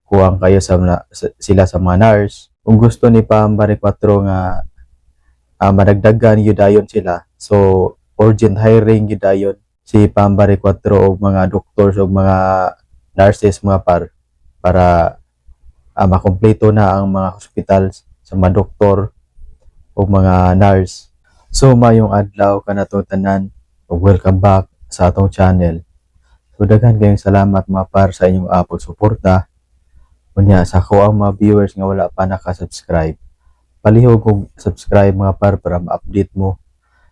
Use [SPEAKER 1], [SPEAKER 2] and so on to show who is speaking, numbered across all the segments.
[SPEAKER 1] kuwang kayo sila sa mga nurse. Kung gusto ni Pambari 4 nga madagdagan yudayon sila, so urgent hiring yudayon si Pambari 4 og mga doctors og mga nurses mga para makumpleto na ang mga hospital sa mga doktor o mga nurse. So mayong adlaw kanatong tanan ug welcome back sa atong channel. So daghan kayong salamat mga sa inyong pagsuporta. Unya sa ako ang mga viewers nga wala pa naka-subscribe, palihog kog subscribe mga para ma-update mo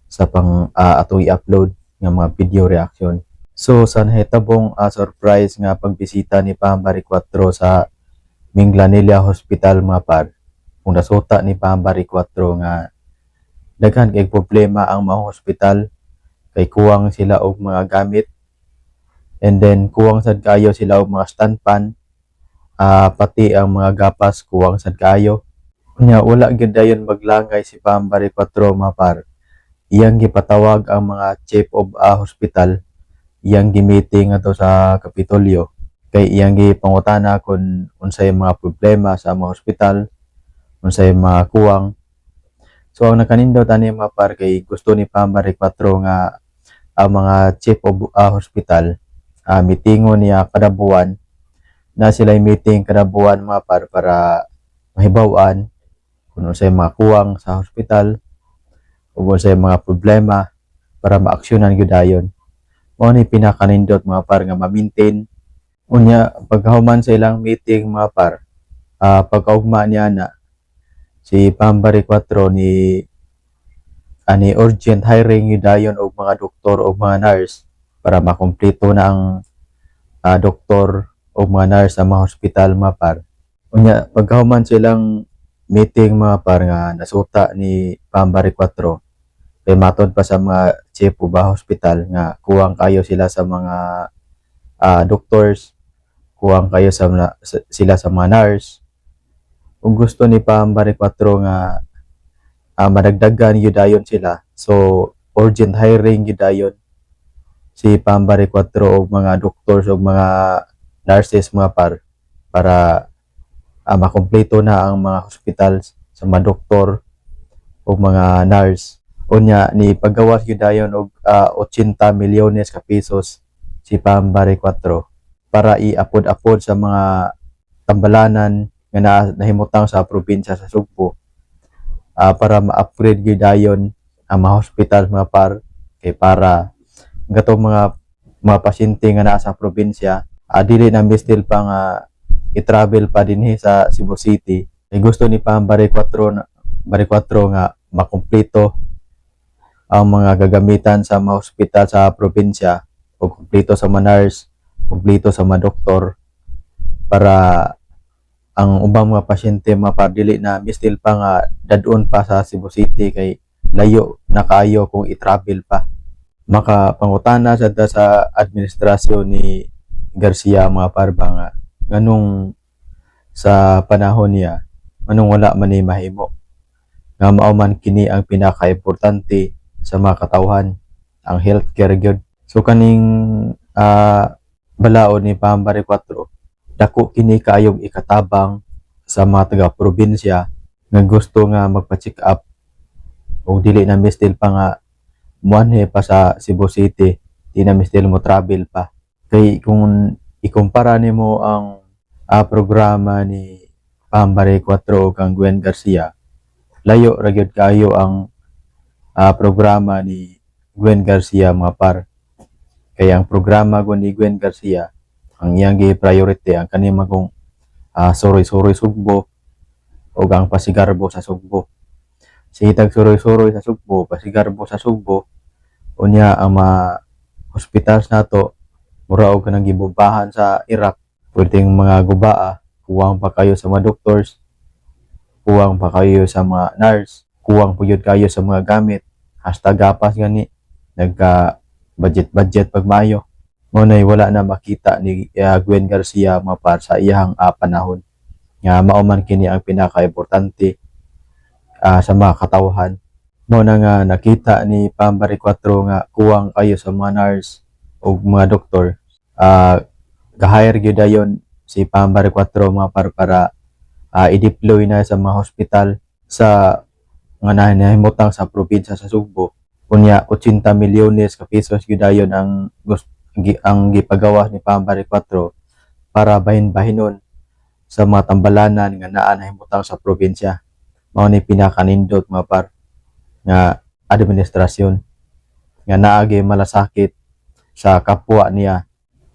[SPEAKER 1] sa atong i-upload nga mga video reaction. So sa nahitabong surprise nga pagbisita ni Pambari 4 sa Minglanilla Hospital mga kung nasuta ni Pambari 4 nga daghan kay problema ang mga hospital kay kuwang sila og mga gamit, and then kuwang sad kayo sila og mga stand pan, pati ang mga gapas kuwang sad kayo. Nya wala gyud dayon maglangay si Pambari 4 mga iyang gipatawag ang mga chief of hospital, iyang gi-meeting ato sa Kapitolyo kay iyang gipangutana kung unsay mga problema sa mga hospital, unsay mga kuwang. So ang nakanindot ani mga kay gusto ni Pambari 4 nga ang mga chief of hospital meetingon niya kada buwan, na sila meeting kada buwan mga para mahibaw-an kung unsay mga kuwang sa hospital ug unsay mga problema para maaksyonan gyud dayon. Mao ni pinakanindot mga nga ma-maintain. Unya pagkahuman sa ilang meeting mga pagkaugma niya na si Pambari 4 ni urgent hiring yudayon og mga doktor o mga nurse para makumpleto na ang doktor o mga nurse sa mga hospital mga Unya pagkahuman sa ilang meeting mga nga nasuta ni Pambari 4 kay matod pa sa mga chief of hospital nga kuwang kayo sila sa mga doctors, kuwang kayo sila sa mga nurse. Kung gusto ni Pambari 4 nga madagdagan yudayon sila, so urgent hiring yudayon si Pambari 4 og mga doctors og mga nurses mga para makumpleto na ang mga hospital sa mga doktor o mga nurse. Unya ni paggawas yudayon og 80 milyones ka pesos si Pambari 4 para iapod-apod sa mga tambalanan nga nahimutang sa probinsya sa Sugbo, para ma-upgrade gyudayon ang mga hospital mga kay para gatong mga pasyente nga naa sa probinsya dili na mistil pa nga i-travel pa dinhi sa Cebu City. Kay gusto ni Pambari 4 nga makumpleto ang mga gagamitan sa mga hospital sa probinsya o kumpleto sa mga nurse, kumpleto sa mga doktor, para ang ubang mga pasyente mga dili na mistil pa nga dadon pa sa Cebu City kay layo na kaayo kung i-travel pa. Makapangutana sa administrasyon ni Garcia mga nga nganong sa panahon niya anong wala man ni mahimo nga mao man kini ang pinaka-importante sa mga katawhan, ang healthcare gyud. So kaning balaod ni Pambari 4 dako kini kaayong ikatabang sa mga taga-probinsya nga gusto nga magpa-check up o dili na mistil pa nga muanhe pa sa Cebu City, di na mistil mo travel pa. Kay kung ikumpara nimo ang programa ni Pambari 4 o kang Gwen Garcia, layo ra gyud kaayo ang programa ni Gwen Garcia mga Kaya ang programa ko ni Gwen Garcia, ang iyang gi-priority ang kanima kong Suroy-Suroy Sugbo o ang Pasigarbo sa Sugbo. Sitag Suroy-Suroy sa Sugbo, Pasigarbo sa Sugbo, unya ang mga hospitals nato mura og kanang gibubahan sa Iraq, pwedeng mga gubaa, kuwang pa kayo sa mga doctors, kuwang pa kayo sa mga nurse, kuwang puyod kayo sa mga gamit, hasta gapas gani nagka budget pagmayo. Mo nay wala na makita ni Gwen Garcia mga sa iyang panahon nga mao man kini ang pinaka-importante sa mga katawhan. Mo na nga nakita ni Pambari 4 nga kuwang kayo sa mga nurse o mga doktor, ga-hire gyud dayon si Pambare 4 mga par para i-deploy na sa mga hospital sa nga nahimutang sa probinsya sa Sugbo. Kunya 80 milyones ka pesos gyud dayon ang gipagawa ni Pambare 4 para bahin-bahinon sa mga tambalanan nga naa nahimutang sa probinsya. Mao ni pinakanindot mga par nga administrasyon nga naagi malasakit sa kapwa niya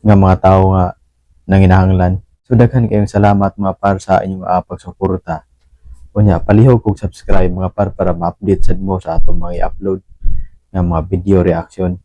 [SPEAKER 1] nga mga tawo nga nanginahanglan. So daghan kayong salamat mga par sa inyong pagsuporta. Unya palihog kog subscribe mga par para ma-update sad mo sa atong mga i-upload nga mga video reaction.